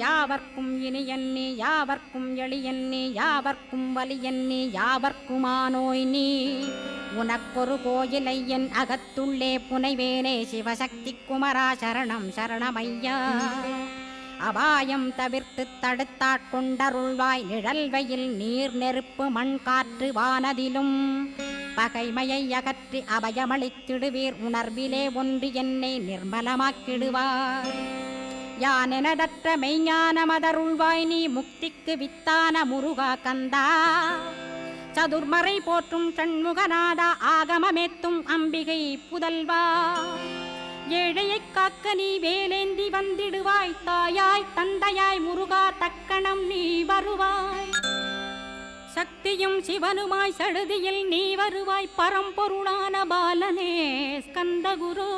யாவர்க்கும் இனியன்னி யாவர்க்கும் எளியன்னி யாவர்க்கும் வலியன்னி யாவர்க்குமானோய் நீ உனக்கொரு கோயிலை என் அகத்துள்ளே புனைவேனே சிவசக்தி குமரா சரணம் சரணமையா அபாயம் தவிர்த்து தடுத்தாட்கொண்டருள்வாய் நிழல்வையில் நீர் நெருப்பு மண் காற்று வானதிலும் பகைமையை அகற்றி அபயமளித்திடுவீர் உணர்விலே ஒன்று என்னை நிர்மலமாக்கிடுவார் யானெனதற்ற மெய்ஞானமதருள்வாய் நீ முக்திக்கு வித்தான முருகா கந்தா சதுர்மறை போற்றும் சண்முகநாதா ஆகமமேத்தும் அம்பிகை புதல்வா ஏழையை காக்க நீ வேலேந்தி வந்திடுவாய் தாயாய் தந்தையாய் முருகா தக்கணம் நீ வருவாய் சக்தியும் சிவனுமாய் சடுதியில் நீ வருவாய் பரம்பொருளான பாலனே ஸ்கந்தகுரு